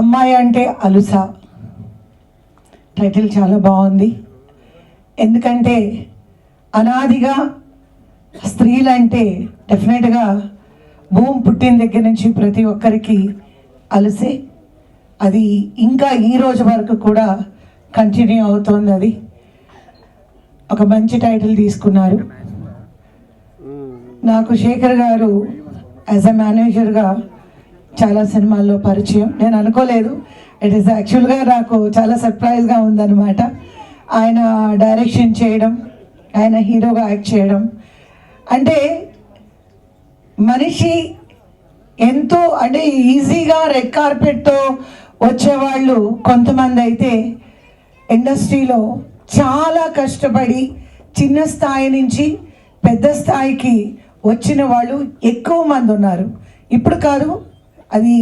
అమ్మాయి అంటే అలుస టైటిల్ చాలా బాగుంది. ఎందుకంటే అనాదిగా స్త్రీలంటే డెఫినెట్గా భూమి పుట్టిన దగ్గర నుంచి ప్రతి ఒక్కరికి అలసే. అది ఇంకా ఈ రోజు వరకు కూడా కంటిన్యూ అవుతుంది. అది ఒక మంచి టైటిల్ తీసుకున్నారు. నాకు శేఖర్ గారు యాజ్ ఎ మేనేజర్గా చాలా సినిమాల్లో పరిచయం. నేను అనుకోలేదు. ఇట్ ఈస్ యాక్చువల్గా నాకు చాలా సర్ప్రైజ్గా ఉందన్నమాట. ఆయన డైరెక్షన్ చేయడం, ఆయన హీరోగా యాక్ట్ చేయడం అంటే మనిషి ఎంతో అంటే ఈజీగా రెడ్ కార్పెట్తో వచ్చేవాళ్ళు కొంతమంది అయితే ఇండస్ట్రీలో చాలా కష్టపడి చిన్న స్థాయి నుంచి పెద్ద స్థాయికి వచ్చిన వాళ్ళు ఎక్కువ మంది ఉన్నారు. ఇప్పుడు కాదు, అది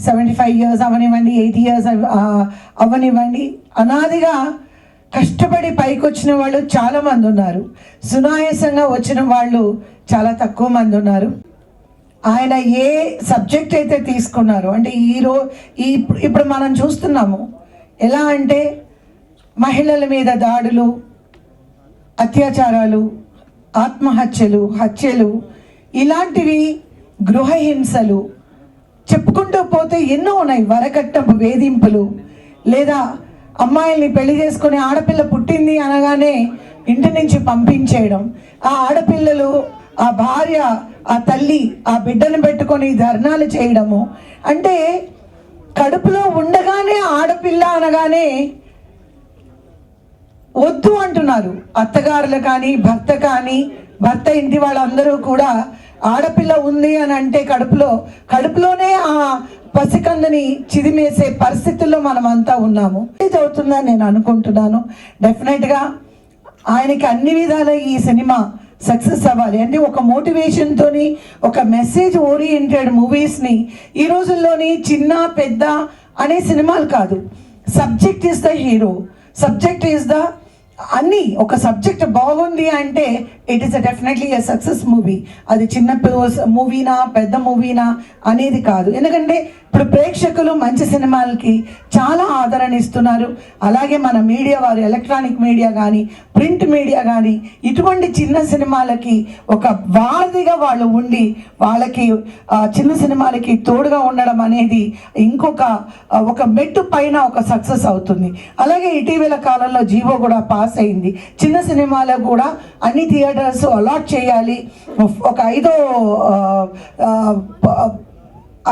75 years అవనివ్వండి, 80 years అవ్వనివ్వండి, అనాదిగా కష్టపడి పైకి వచ్చిన వాళ్ళు చాలామంది ఉన్నారు. సునాయాసంగా వచ్చిన వాళ్ళు చాలా తక్కువ మంది ఉన్నారు. ఆయన ఏ సబ్జెక్ట్ అయితే తీసుకున్నారో అంటే ఇప్పుడు మనం చూస్తున్నాము ఎలా అంటే మహిళల మీద దాడులు, అత్యాచారాలు, ఆత్మహత్యలు, హత్యలు, ఇలాంటివి, గృహహింసలు చెప్పుకుంటూ పోతే ఎన్నో ఉన్నాయి. వరకట్నపు వేధింపులు, లేదా అమ్మాయిల్ని పెళ్లి చేసుకుని ఆడపిల్ల పుట్టింది అనగానే ఇంటి నుంచి పంపించేయడం, ఆ ఆడపిల్లలు, ఆ భార్య, ఆ తల్లి ఆ బిడ్డను పెట్టుకొని ధర్నాలు చేయడము. అంటే కడుపులో ఉండగానే ఆడపిల్ల అనగానే వద్దు అంటున్నారు అత్తగారులు కానీ భర్త కానీ. భర్త ఇంటి వాళ్ళందరూ కూడా ఆడపిల్ల ఉంది అని అంటే కడుపులోనే ఆ పసికందుని చిదిమేసే పరిస్థితుల్లో మనం అంతా ఉన్నాము. ఇది అవుతుందని నేను అనుకుంటున్నాను. డెఫినెట్గా ఆయనకి అన్ని విధాల ఈ సినిమా సక్సెస్ అవ్వాలి. అంటే ఒక మోటివేషన్తో, ఒక మెసేజ్ ఓరియంటెడ్ మూవీస్ని ఈ రోజుల్లోని చిన్న పెద్ద అనే సినిమాలు కాదు. Subject is the hero, subject is the అన్నీ. ఒక సబ్జెక్ట్ బాగుంది అంటే it is definitely a success movie. అది చిన్న మూవీనా పెద్ద మూవీనా అనేది కాదు. ఎందుకంటే ఇప్పుడు ప్రేక్షకులు మంచి సినిమాలకి చాలా ఆదరణ ఇస్తున్నారు. అలాగే మన మీడియా వారు, ఎలక్ట్రానిక్ మీడియా కానీ ప్రింట్ మీడియా కానీ ఇటువంటి చిన్న సినిమాలకి ఒక వారధిగా వాళ్ళు ఉండి వాళ్ళకి చిన్న సినిమాలకి తోడుగా ఉండడం అనేది ఒక మెట్టు పైన ఒక సక్సెస్ అవుతుంది. అలాగే ఇటీవల కాలంలో జీవో కూడా పాస్ అయింది. చిన్న సినిమాలకు కూడా అన్ని థియేటర్స్ అలాట్ చేయాలి. ఒక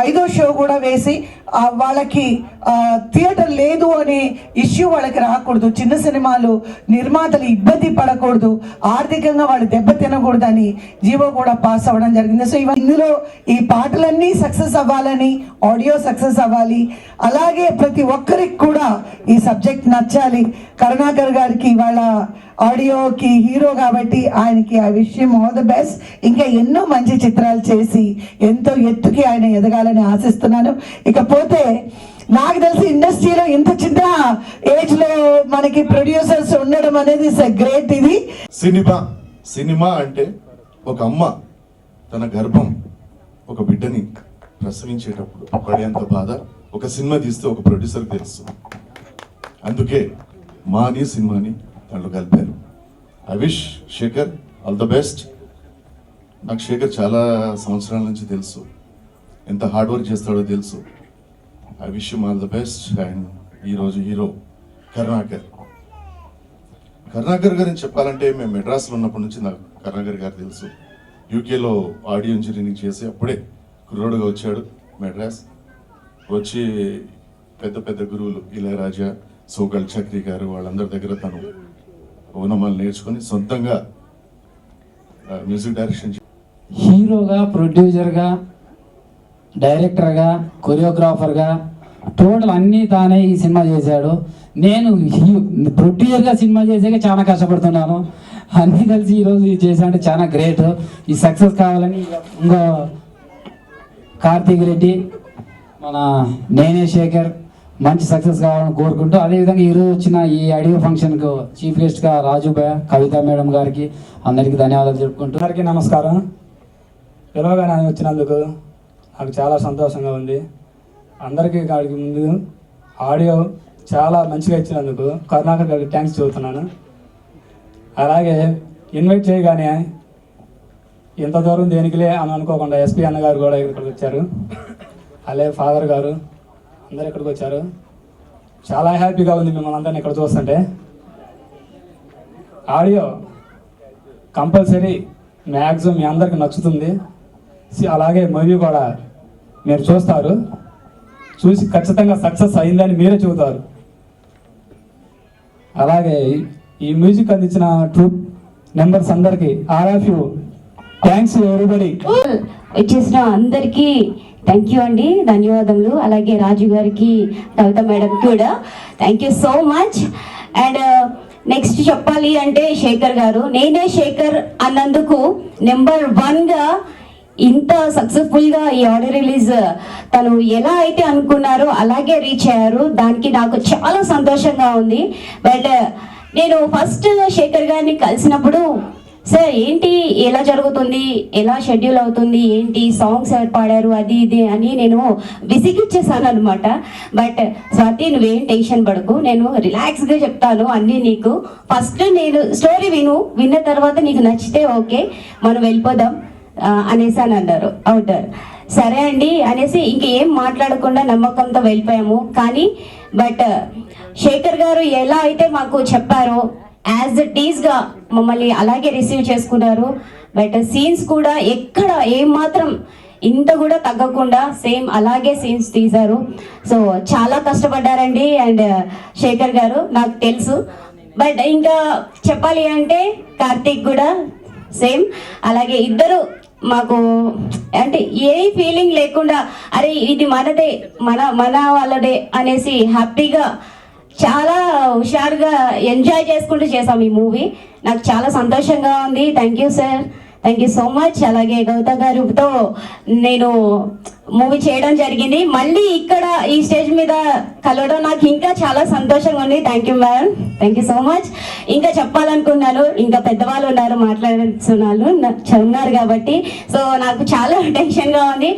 ఐదో షో కూడా వేసి వాళ్ళకి థియేటర్ లేదు అనే ఇష్యూ వాళ్ళకి రాకూడదు. చిన్న సినిమాలు నిర్మాతలు ఇబ్బంది పడకూడదు, ఆర్థికంగా వాళ్ళు దెబ్బ తినకూడదని జీవో కూడా పాస్ అవ్వడం జరిగింది. సో ఇందులో ఈ పాటలన్నీ సక్సెస్ అవ్వాలని, ఆడియో సక్సెస్ అవ్వాలి, అలాగే ప్రతి ఒక్కరికి కూడా ఈ సబ్జెక్ట్ నచ్చాలి. కరుణాకర్ గారికి వాళ్ళ ఆడియోకి హీరో కాబట్టి ఆయనకి ఆ విషయం ఆల్ ద బెస్ట్. ఇంకా ఎన్నో మంచి చిత్రాలు చేసి ఎంతో ఎత్తుకి ఆయన ఎదగాలని ఆశిస్తున్నాను. ఇకపోతే నాకు తెలిసి ఇండస్ట్రీలో ఇంత చిన్న ఏజ్ లో మనకి ప్రొడ్యూసర్స్ ఉండడం అనేది గ్రేట్. ఇది సినిమా అంటే ఒక అమ్మ తన గర్భం ఒక బిడ్డని ప్రసవించేటప్పుడు పడేంత బాధ ఒక సినిమా తీస్తే ఒక ప్రొడ్యూసర్ తెలుసు. అందుకే మాని సినిమాని వాళ్ళు కలిపారు. I wish Shekhar all the best. నాకు శేఖర్ చాలా సంవత్సరాల నుంచి తెలుసు, ఎంత హార్డ్ వర్క్ చేస్తాడో తెలుసు. I wish you all the best. And ఈరోజు హీరో కరుణాకర్ గారిని చెప్పాలంటే మేము మెడ్రాస్లో ఉన్నప్పటి నుంచి నాకు కరుణాకర్ గారు తెలుసు. యూకేలో ఆడియో ఇంజనీరింగ్ చేసి అప్పుడే కుర్రోడుగా వచ్చాడు మెడ్రాస్. వచ్చి పెద్ద పెద్ద గురువులు ఇళయరాజా, సోగల్ చక్రి గారు వాళ్ళందరి దగ్గర తను ఓనమాలు నేర్చుకుని సొంతంగా మ్యూజిక్ డైరెక్షన్, హీరోగా, ప్రొడ్యూసర్గా, డైరెక్టర్గా, కొరియోగ్రాఫర్గా టోటల్ అన్నీ తానే ఈ సినిమా చేశాడు. నేను ప్రొడ్యూసర్గా సినిమా చేసాక చాలా కష్టపడుతున్నాను. అన్నీ కలిసి ఈరోజు చేసా అంటే చాలా గ్రేట్. ఈ సక్సెస్ కావాలని ఇంకో కార్తీక్ రెడ్డి, మన నేనే శేఖర్ మంచి సక్సెస్ కావాలని కోరుకుంటూ, అదేవిధంగా ఈరోజు వచ్చిన ఈ ఆడియో ఫంక్షన్కు చీఫ్ గెస్ట్గా రాజు భయ్య, కవిత మేడం గారికి అందరికీ ధన్యవాదాలు చెప్పుకుంటూ. అందరికీ నమస్కారం. పిలవగానే వచ్చినందుకు నాకు చాలా సంతోషంగా ఉంది. అందరికీ కాడికి ముందు ఆడియో చాలా మంచిగా ఇచ్చినందుకు కరుణాకర్ గారికి థ్యాంక్స్ చెబుతున్నాను. అలాగే ఇన్వైట్ చేయగానే ఇంత దూరం దేనికిలే అని అనుకోకుండా ఎస్పీ అన్న గారు కూడా ఇక్కడికి వచ్చారు. అలాగే ఫాదర్ గారు అందరు ఇక్కడికి వచ్చారు. చాలా హ్యాపీగా ఉంది మిమ్మల్ని అందరిని ఇక్కడ చూస్తుంటే. ఆడియో కంపల్సరీ మ్యాక్సిమం మీ అందరికి నచ్చుతుంది. అలాగే మూవీ కూడా మీరు చూస్తారు, చూసి ఖచ్చితంగా సక్సెస్ అయిందని మీరే చెబుతారు. అలాగే ఈ మ్యూజిక్ అందించిన ట్రూప్ మెంబర్స్ అందరికీ all of you thanks everybody. వచ్చేసిన అందరికీ థ్యాంక్ యూ అండి, ధన్యవాదములు. అలాగే రాజు గారికి, కవిత మేడం కూడా thank you so much. And next చెప్పాలి అంటే శేఖర్ గారు, నేనే శేఖర్ అన్నందుకు నెంబర్ 1గా ఇంత సక్సెస్ఫుల్గా ఈ ఆడియో రిలీజ్ తను ఎలా అయితే అనుకున్నారో అలాగే రీచ్ అయ్యారు. దానికి నాకు చాలా సంతోషంగా ఉంది. బట్ నేను ఫస్ట్ శేఖర్ గారిని కలిసినప్పుడు, సార్ ఏంటి ఎలా జరుగుతుంది, ఎలా షెడ్యూల్ అవుతుంది, ఏంటి సాంగ్స్ ఎవరు పాడారు, అది ఇది అని నేను విసిగిచ్చేసాను అనమాట. బట్ స్వాతి నువ్వేం టెన్షన్ పడకు, నేను రిలాక్స్గా చెప్తాను అన్నీ నీకు. ఫస్ట్ నేను స్టోరీ విన్న తర్వాత నీకు నచ్చితే ఓకే మనం వెళ్ళిపోదాం అనేసి అని అన్నారు. అవుతారు సరే అండి అనేసి ఇంకేం మాట్లాడకుండా నమ్మకంతో వెళ్ళిపోయాము. కానీ బట్ శేఖర్ గారు ఎలా అయితే మాకు చెప్పారో యాజ్ ఇట్ ఈస్గా మమ్మల్ని అలాగే రిసీవ్ చేసుకున్నారు. బట్ సీన్స్ కూడా ఎక్కడ ఏమాత్రం ఇంత కూడా తగ్గకుండా సేమ్ అలాగే సీన్స్ తీశారు. సో చాలా కష్టపడ్డారండి అండ్ శేఖర్ గారు నాకు తెలుసు. బట్ ఇంకా చెప్పాలి అంటే కార్తీక్ కూడా సేమ్ అలాగే ఇద్దరు మాకు అంటే ఏ ఫీలింగ్ లేకుండా అరే ఇది మనదే మన వాళ్ళదే అనేసి హ్యాపీగా చాలా హుషారుగా ఎంజాయ్ చేసుకుంటూ చేసాం ఈ మూవీ. నాకు చాలా సంతోషంగా ఉంది. Thank you sir, thank you so much. అలాగే గౌతమ్ గారితో నేను మూవీ చేయడం జరిగింది. మళ్ళీ ఇక్కడ ఈ స్టేజ్ మీద కలవడం నాకు ఇంకా చాలా సంతోషంగా ఉంది. Thank you ma'am, thank you so much. ఇంకా చెప్పాలనుకున్నాను, ఇంకా పెద్దవాళ్ళు ఉన్నారు మాట్లాడుతున్నారు ఉన్నారు కాబట్టి సో నాకు చాలా టెన్షన్గా ఉంది.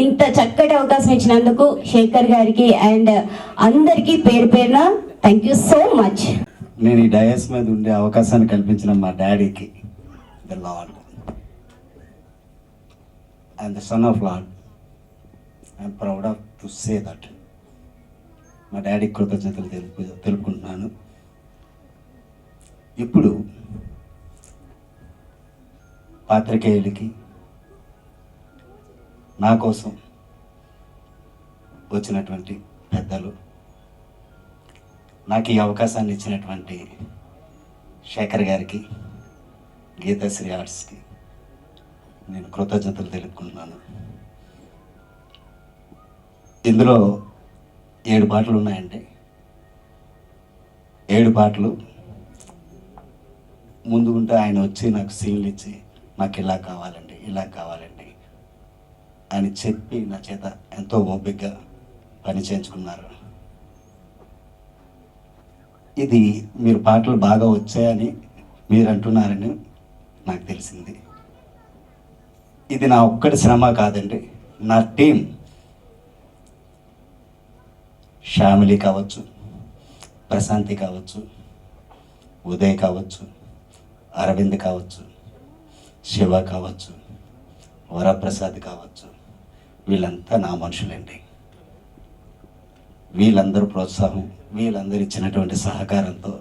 ఇంత చక్కటి అవకాశం ఇచ్చినందుకు శేఖర్ గారికి అండ్ అందరికీ పేరు పేరున థ్యాంక్ యూ సో మచ్. నేను ఈ డయాస్ మీద ఉండే అవకాశాన్ని కల్పించిన మా డాడీకి, the lord and the son of lord, I'm proud off to say that. మా డాడీకి కృతజ్ఞతలు తెలుపుకుంటున్నాను. ఇప్పుడు పాత్రికేయులకి నా కోసం వచ్చినటువంటి పెద్దలు, నాకు ఈ అవకాశాన్ని ఇచ్చినటువంటి శేఖర్ గారికి, గీతాశ్రీ ఆర్ట్స్కి నేను కృతజ్ఞతలు తెలుపుకుంటున్నాను. ఇందులో 7 పాటలు ఉన్నాయండి. 7 పాటలు ముందు ఉంటే ఆయన వచ్చి నాకు సీన్లు ఇచ్చి నాకు ఇలా కావాలండి ఇలా కావాలండి అని చెప్పి నా చేత ఎంతో ఓపికగా పని చేయించుకున్నారు. ఇది మీరు పాటలు బాగా వచ్చాయని మీరు అంటున్నారని నాకు తెలిసింది. ఇది నా ఒక్కటి శ్రమ కాదండి, నా టీం శ్యామిలి కావచ్చు, ప్రశాంతి కావచ్చు, ఉదయ్ కావచ్చు, అరవింద్ కావచ్చు, శివ కావచ్చు, వరప్రసాద్ కావచ్చు, వీళ్ళంతా నా మనుషులండి. వీళ్ళందరూ ప్రోత్సాహం, వీళ్ళందరూ ఇచ్చినటువంటి సహకారంతో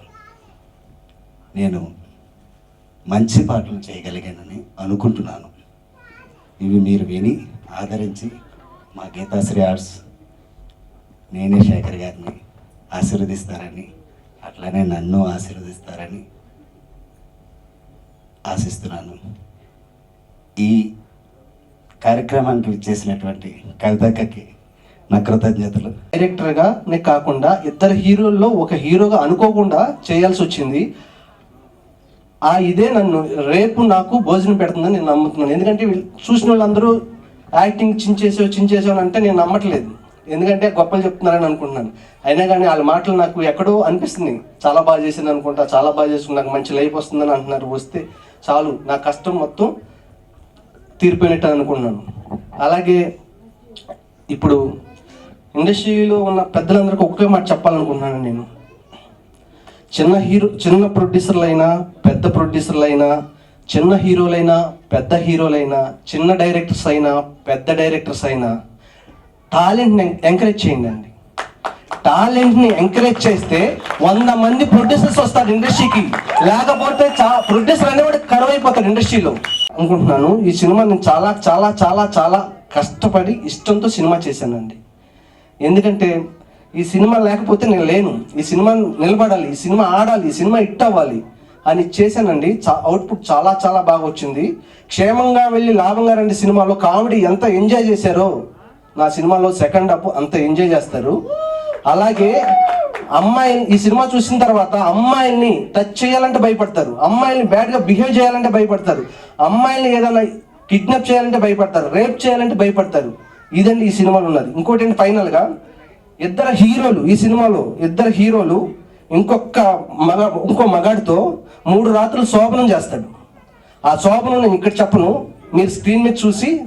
నేను మంచి పాటలు చేయగలిగానని అనుకుంటున్నాను. ఇవి మీరు విని ఆదరించి మా గీతాశ్రీ ఆర్ట్స్, నేనే శేఖర్ గారిని ఆశీర్వదిస్తారని, అట్లానే నన్ను ఆశీర్వదిస్తారని ఆశిస్తున్నాను. ఈ కార్యక్రమానికి విచ్చేసినటువంటి కవితక్కకి నా కృతజ్ఞతలు. డైరెక్టర్గానే కాకుండా ఇద్దరు హీరోల్లో ఒక హీరోగా అనుకోకుండా చేయాల్సి వచ్చింది. ఇదే నన్ను రేపు నాకు భోజనం పెడుతుందని నేను నమ్ముతున్నాను. ఎందుకంటే చూసిన వాళ్ళందరూ యాక్టింగ్ చించేసావు అంటే నేను నమ్మట్లేదు. ఎందుకంటే గొప్పలు చెప్తున్నారని అనుకుంటున్నాను. అయినా కానీ వాళ్ళ మాటలు నాకు ఎక్కడో అనిపిస్తుంది, చాలా బాగా చేసింది అనుకుంటా, చాలా బాగా చేసుకుని నాకు మంచి లైఫ్ వస్తుందని అంటున్నారు. వస్తే చాలు, నా కష్టం మొత్తం తీరిపోయినట్టు అనుకున్నాను. అలాగే ఇప్పుడు ఇండస్ట్రీలో ఉన్న పెద్దలందరికీ ఒకే మాట చెప్పాలనుకుంటున్నాను నేను. చిన్న ప్రొడ్యూసర్లైనా, పెద్ద ప్రొడ్యూసర్లైనా, చిన్న హీరోలైనా, పెద్ద హీరోలైనా, చిన్న డైరెక్టర్స్ అయినా, పెద్ద డైరెక్టర్స్ అయినా టాలెంట్ని ఎంకరేజ్ చేయండి అండి. టాలెంట్ని ఎంకరేజ్ చేస్తే 100 మంది ప్రొడ్యూసర్స్ వస్తారు ఇండస్ట్రీకి. లేకపోతే ప్రొడ్యూసర్ అనేవాడు కరువైపోతాడు ఇండస్ట్రీలో అనుకుంటున్నాను. ఈ సినిమా నేను చాలా చాలా చాలా చాలా కష్టపడి ఇష్టంతో సినిమా చేశానండి. ఎందుకంటే ఈ సినిమా లేకపోతే నేను లేను, ఈ సినిమా నిలబడాలి, ఈ సినిమా ఆడాలి, ఈ సినిమా హిట్ అవ్వాలి అని చేశానండి. అవుట్పుట్ చాలా చాలా బాగా వచ్చింది. క్షేమంగా వెళ్ళి లాభంగా రండి సినిమాలో కామెడీ ఎంత ఎంజాయ్ చేశారో నా సినిమాలో సెకండ్ హాఫ్ అంత ఎంజాయ్ చేస్తారు. అలాగే అమ్మాయిని ఈ సినిమా చూసిన తర్వాత అమ్మాయిల్ని టచ్ చేయాలంటే భయపడతారు, అమ్మాయిల్ని బ్యాడ్గా బిహేవ్ చేయాలంటే భయపడతారు, అమ్మాయిల్ని ఏదైనా కిడ్నాప్ చేయాలంటే భయపడతారు, రేప్ చేయాలంటే భయపడతారు. ఇదండి ఈ సినిమాలో ఉన్నది. ఇంకోటి ఏంటి, ఫైనల్గా ఈ సినిమాలో ఇద్దరు హీరోలు ఇంకో మగాడితో 3 రాత్రులు శోభనం చేస్తాడు. ఆ శోభనం నేను ఇక్కడ చెప్పను, మీరు స్క్రీన్ మీద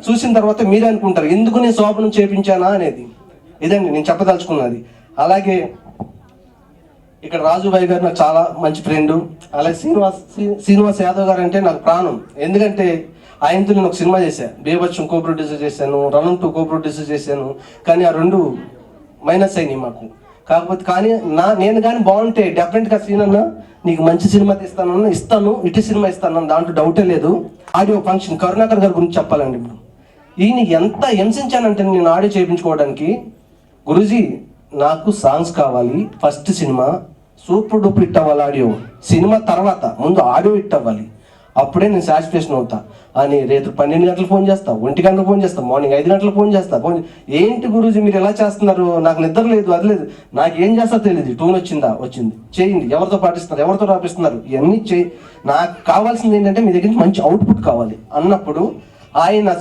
చూసిన తర్వాత మీరే అనుకుంటారు ఎందుకు నేను శోభనం చేపించానా అనేది. ఇదండి నేను చెప్పదలుచుకున్నది. అలాగే ఇక్కడ రాజుబాయి గారు నాకు చాలా మంచి ఫ్రెండు. అలాగే శ్రీనివాస్ యాదవ్ గారు అంటే నాకు ప్రాణం. ఎందుకంటే ఆయనతో నేను ఒక సినిమా చేశాను, బేబచ్చం కో ప్రొడ్యూసర్ చేశాను, రణం 2 కో ప్రొడ్యూసర్ చేశాను. కానీ ఆ 2 మైనస్ అయినాయి మాకు. కానీ నేను కానీ బాగుంటే డెఫినెట్గా సీనన్న నీకు మంచి సినిమా ఇస్తాను, ఇటు సినిమా ఇస్తాను, దాంట్లో డౌటే లేదు. ఆడియో ఫంక్షన్ కరుణాకర్ గారి గురించి చెప్పాలండి. ఇప్పుడు ఈయన ఎంత హింసించానంటే నేను ఆడియో చేయించుకోవడానికి, గురూజీ నాకు సాంగ్స్ కావాలి, first cinema super duper hit అవ్వాలి, ఆడియో సినిమా తర్వాత ముందు ఆడియో హిట్ అవ్వాలి, అప్పుడే నేను సాటిస్ఫాక్షన్ అవుతా అని రేపు 12 గంటలకు ఫోన్ చేస్తా, 1 గంటలకు ఫోన్ చేస్తా, మార్నింగ్ 5 గంటలకు ఫోన్ చేస్తా. ఏంటి గురూజీ మీరు ఎలా చేస్తున్నారు, నాకు నిద్ర లేదు, అది లేదు, నాకు ఏం చేస్తా తెలియదు, టూన్ వచ్చింది చేయండి, ఎవరితో పాటిస్తున్నారు, ఎవరితో రాపిస్తున్నారు, ఇవన్నీ నాకు కావాల్సింది ఏంటంటే మీ దగ్గర నుంచి మంచి అవుట్పుట్ కావాలి అన్నప్పుడు ఆయన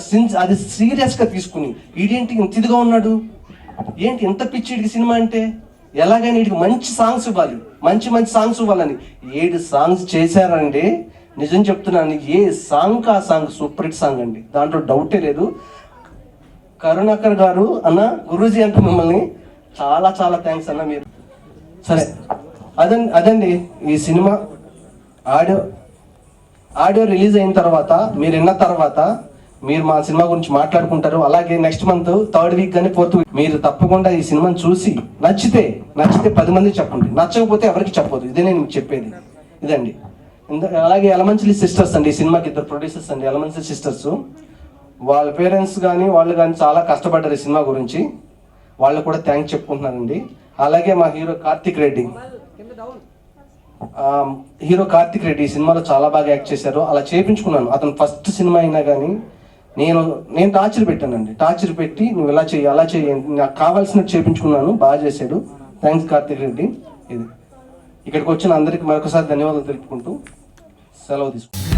అది సీరియస్గా తీసుకుని వీడేంటి ఇంత ఇదిగా ఉన్నాడు, ఏంటి ఎంత పిచ్చిడికి సినిమా అంటే ఎలాగైనా వీడికి మంచి సాంగ్స్ ఇవ్వాలి, మంచి సాంగ్స్ ఇవ్వాలని 7 సాంగ్స్ చేశారండి. నిజం చెప్తున్నాను, ఏ సాంగ్ ఆ సాంగ్ సూపర్ హిట్ సాంగ్ అండి, దాంట్లో డౌటే లేదు. కరుణాకర్ గారు అన్న, గురూజీ అంటే మిమ్మల్ని చాలా చాలా థ్యాంక్స్ అన్న. మీరు సరే అదండి ఈ సినిమా ఆడియో రిలీజ్ అయిన తర్వాత మీరు విన్న తర్వాత మీరు మా సినిమా గురించి మాట్లాడుకుంటారు. అలాగే నెక్స్ట్ మంత్ 3rd వీక్ కానీ 4th వీక్ మీరు తప్పకుండా ఈ సినిమాని చూసి నచ్చితే 10 మందికి చెప్పండి, నచ్చకపోతే ఎవరికి చెప్పొద్దు. ఇదే నేను మీకు చెప్పేది, ఇదండి. అలాగే ఎలమంచిలి సిస్టర్స్ అండి, ఈ సినిమాకి 2 ప్రొడ్యూసర్స్ అండి, ఎలమంచిలి సిస్టర్స్. వాళ్ళ పేరెంట్స్ కానీ వాళ్ళు కానీ చాలా కష్టపడ్డారు ఈ సినిమా గురించి, వాళ్ళు కూడా థ్యాంక్స్ చెప్పుకుంటున్నానండి. అలాగే మా హీరో కార్తిక్ రెడ్డి ఈ సినిమాలో చాలా బాగా యాక్ట్ చేశారు. అలా చేయించుకున్నాను. అతను ఫస్ట్ సినిమా అయినా కానీ నేను టార్చర్ పెట్టానండి, టార్చర్ పెట్టి నువ్వు ఇలా చెయ్యి అలా చెయ్యి నాకు కావాల్సినట్టు చేయించుకున్నాను. బాగా చేశాడు. థ్యాంక్స్ కార్తిక్ రెడ్డి. ఇక్కడికి వచ్చిన అందరికీ మరొకసారి ధన్యవాదాలు తెలుపుకుంటూ సెలవు తీసుకుంటాను.